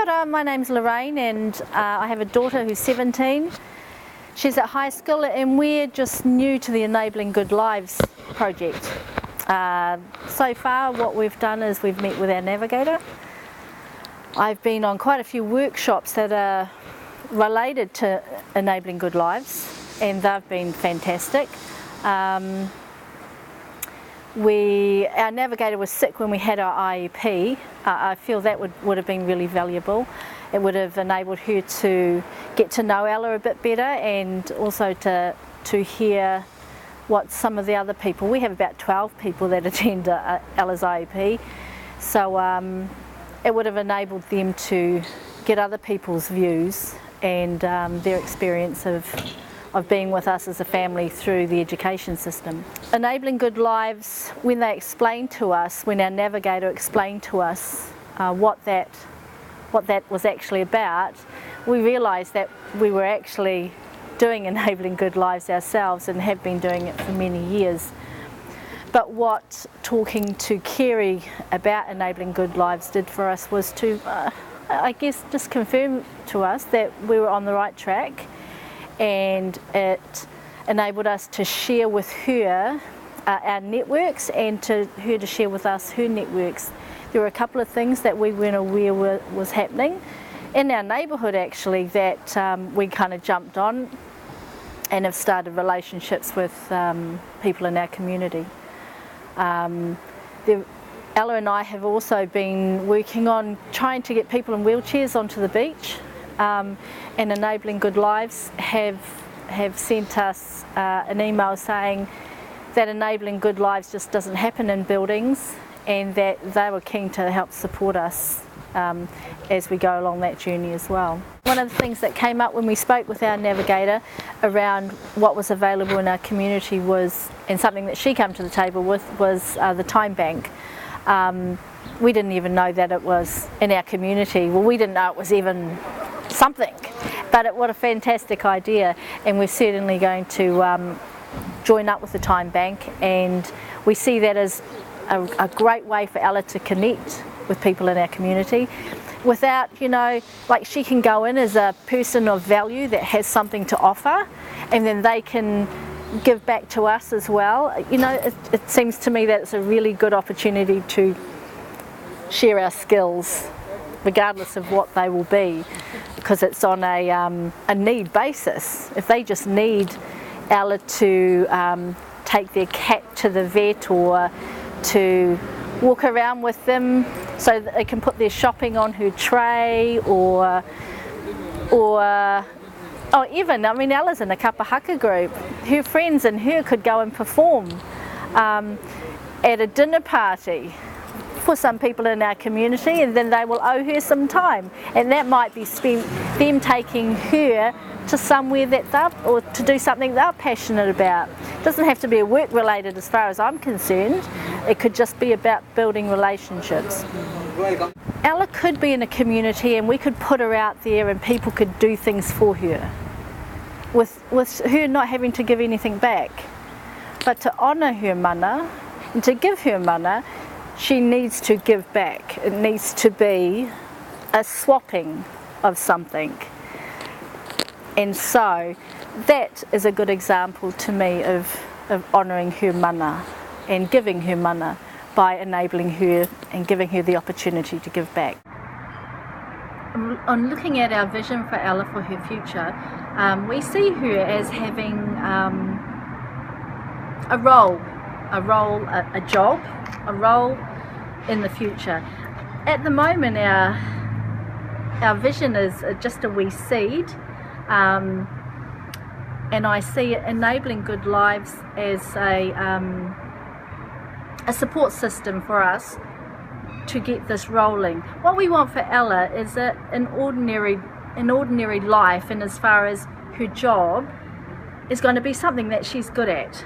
Kia ora, my name's Lorraine and I have a daughter who's 17. She's at high school and we're just new to the Enabling Good Lives project. So far what we've done is we've met with our navigator. I've been on quite a few workshops that are related to Enabling Good Lives and they've been fantastic. Our navigator was sick when we had our IEP. I feel that would have been really valuable. It would have enabled her to get to know Ella a bit better and also to hear what some of the other people, we have about 12 people that attend Ella's IEP, so it would have enabled them to get other people's views and their experience of being with us as a family through the education system. Enabling Good Lives, when they explained to us, when our navigator explained to us what that was actually about, we realised that we were actually doing Enabling Good Lives ourselves and have been doing it for many years. But what talking to Kerry about Enabling Good Lives did for us was to, I guess, just confirm to us that we were on the right track, and it enabled us to share with her our networks and to her to share with us her networks. There were a couple of things that we weren't aware was happening in our neighbourhood actually that we kind of jumped on and have started relationships with people in our community. Ella and I have also been working on trying to get people in wheelchairs onto the beach, and Enabling Good Lives have sent us an email saying that Enabling Good Lives just doesn't happen in buildings and that they were keen to help support us as we go along that journey as well. One of the things that came up when we spoke with our navigator around what was available in our community was, and something that she came to the table with, was the time bank. We didn't even know that it was in our community. Well, we didn't know it was even something, but what a fantastic idea, and we're certainly going to join up with the time bank, and we see that as a great way for Ella to connect with people in our community without, like she can go in as a person of value that has something to offer, and then they can give back to us as well. It seems to me that it's a really good opportunity to share our skills regardless of what they will be, because it's on a need basis. If they just need Ella to take their cat to the vet or to walk around with them so that they can put their shopping on her tray, or even, Ella's in a kapahaka group. Her friends and her could go and perform at a dinner party for some people in our community, and then they will owe her some time, and that might be spent them taking her to somewhere or to do something they're passionate about. It doesn't have to be work related as far as I'm concerned. It could just be about building relationships. Ella could be in a community and we could put her out there and people could do things for her with her not having to give anything back. But to honour her mana and to give her mana, she needs to give back. It needs to be a swapping of something. And so that is a good example to me of honouring her mana and giving her mana by enabling her and giving her the opportunity to give back. On looking at our vision for Ella for her future, we see her as having a role, a job, a role in the future. At the moment our vision is just a wee seed, and I see Enabling Good Lives as a support system for us to get this rolling. What we want for Ella is an ordinary life, and as far as her job is going to be something that she's good at,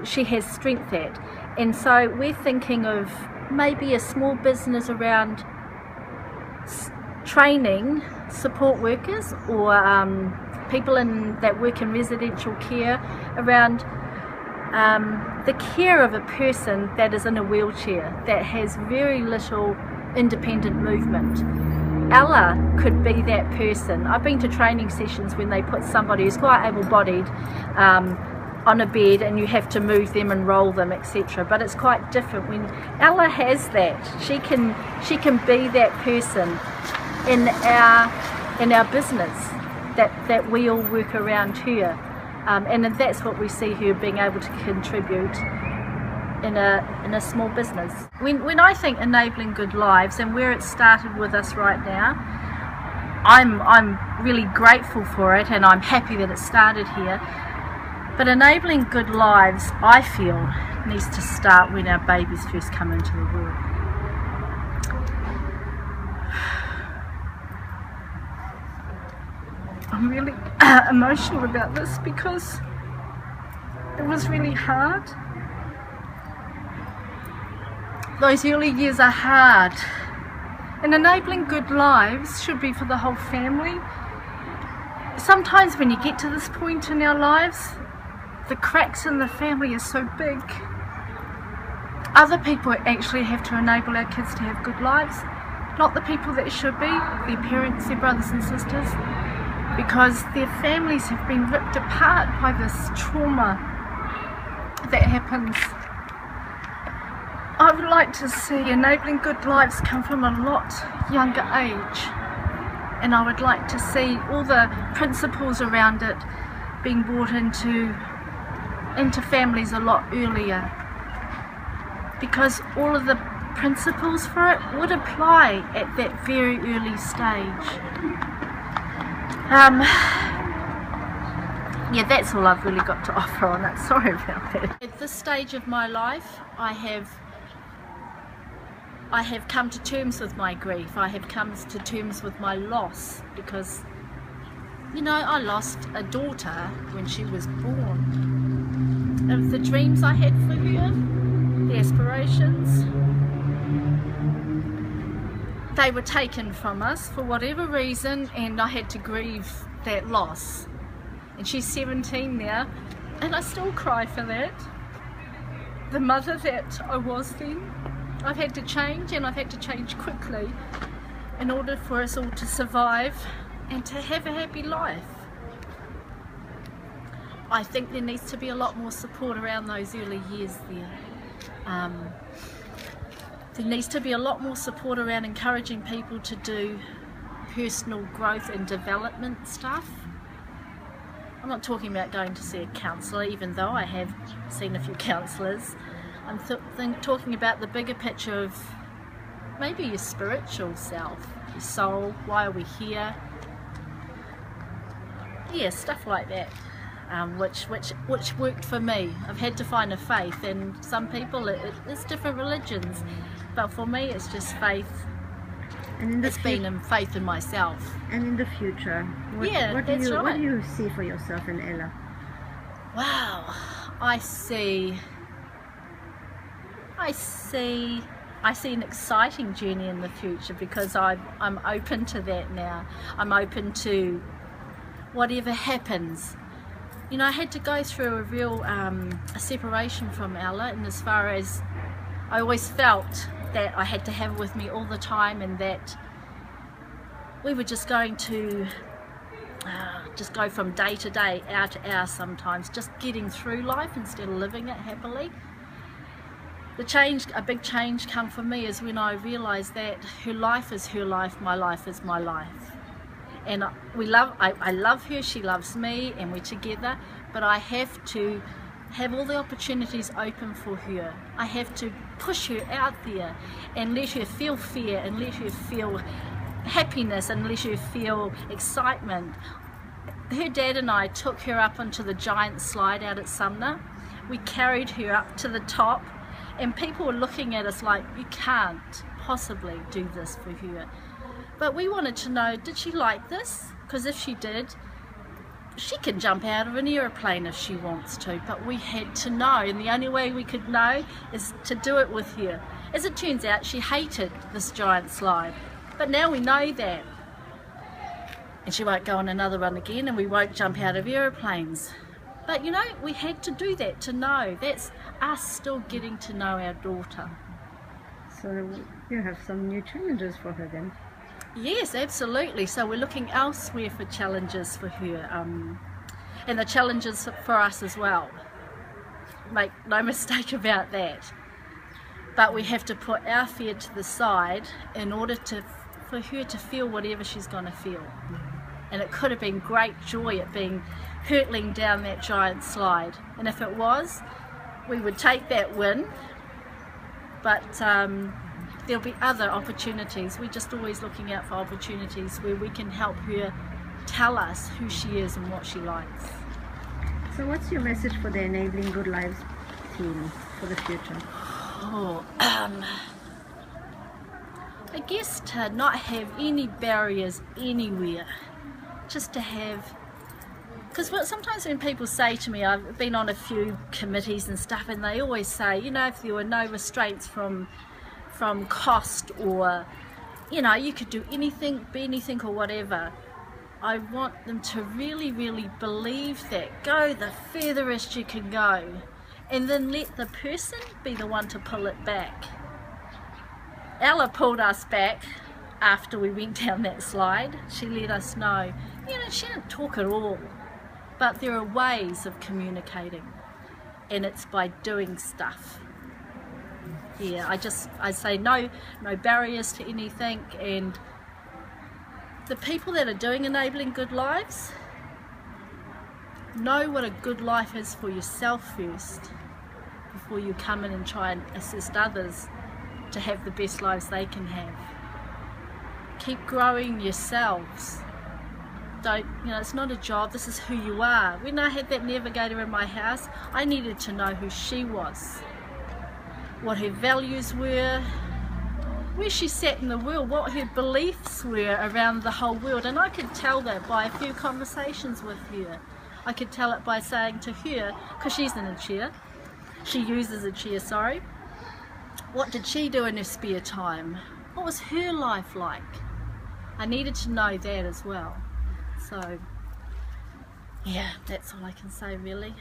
she has strength at, and so we're thinking of maybe a small business around training support workers or people that work in residential care around the care of a person that is in a wheelchair, that has very little independent movement. Ella could be that person. I've been to training sessions when they put somebody who's quite able-bodied on a bed and you have to move them and roll them, etc. But it's quite different when Ella has that. She can be that person in our business that we all work around her, and that's what we see her being able to contribute in a small business. When I think enabling good lives and where it started with us right now, I'm really grateful for it, and I'm happy that it started here. But enabling good lives, I feel, needs to start when our babies first come into the world. I'm really emotional about this because it was really hard. Those early years are hard. And enabling good lives should be for the whole family. Sometimes when you get to this point in our lives, the cracks in the family are so big. Other people actually have to enable our kids to have good lives, not the people that should be, their parents, their brothers and sisters, because their families have been ripped apart by this trauma that happens. I would like to see enabling good lives come from a lot younger age, and I would like to see all the principles around it being brought into families a lot earlier, because all of the principles for it would apply at that very early stage. Yeah, that's all I've really got to offer on it. Sorry about that. At this stage of my life, I have come to terms with my grief. I have come to terms with my loss, because, you know, I lost a daughter when she was born. Of the dreams I had for her, the aspirations, they were taken from us for whatever reason, and I had to grieve that loss. And she's 17 now, and I still cry for that. The mother that I was then, I've had to change, and I've had to change quickly in order for us all to survive and to have a happy life. I think there needs to be a lot more support around those early years there. There needs to be a lot more support around encouraging people to do personal growth and development stuff. I'm not talking about going to see a counsellor, even though I have seen a few counsellors. I'm talking about the bigger picture of maybe your spiritual self, your soul, why are we here? Yeah, stuff like that. Which worked for me. I've had to find a faith, and some people it's different religions, but for me it's just faith. And it's been faith in myself. And in the future, what do you see for yourself in Ella? Wow, I see an exciting journey in the future, because I'm open to that now. I'm open to whatever happens. You know, I had to go through a real a separation from Ella, and as far as I always felt that I had to have her with me all the time, and that we were just going to just go from day to day, hour to hour sometimes, just getting through life instead of living it happily. A big change come for me is when I realised that her life is her life, my life is my life. And I love her, she loves me, and we're together, but I have to have all the opportunities open for her. I have to push her out there and let her feel fear, and let her feel happiness, and let her feel excitement. Her dad and I took her up onto the giant slide out at Sumner. We carried her up to the top, and people were looking at us like, you can't possibly do this for her. But we wanted to know, did she like this? Because if she did, she can jump out of an aeroplane if she wants to. But we had to know, and the only way we could know is to do it with her. As it turns out, she hated this giant slide. But now we know that. And she won't go on another one again, and we won't jump out of aeroplanes. But you know, we had to do that to know. That's us still getting to know our daughter. So you have some new challenges for her then? Yes, absolutely. So we're looking elsewhere for challenges for her, and the challenges for us as well. Make no mistake about that. But we have to put our fear to the side in order for her to feel whatever she's going to feel. And it could have been great joy at being hurtling down that giant slide. And if it was, we would take that win. But there'll be other opportunities. We're just always looking out for opportunities where we can help her tell us who she is and what she likes. So what's your message for the Enabling Good Lives team for the future? I guess to not have any barriers anywhere, just to have, because sometimes when people say to me, I've been on a few committees and stuff, and they always say, you know, if there were no restraints from cost, or, you know, you could do anything, be anything or whatever. I want them to really, really believe that. Go the furthest you can go, and then let the person be the one to pull it back. Ella pulled us back after we went down that slide. She let us know, you know, she didn't talk at all, but there are ways of communicating, and it's by doing stuff. Yeah, I say no barriers to anything, and the people that are doing Enabling Good Lives, know what a good life is for yourself first before you come in and try and assist others to have the best lives they can have. Keep growing yourselves. Don't, you know, it's not a job, this is who you are. When I had that navigator in my house, I needed to know who she was, what her values were, where she sat in the world, what her beliefs were around the whole world, and I could tell that by a few conversations with her. I could tell it by saying to her, because she's in a chair, she uses a chair, sorry, what did she do in her spare time? What was her life like? I needed to know that as well. So, yeah, that's all I can say really.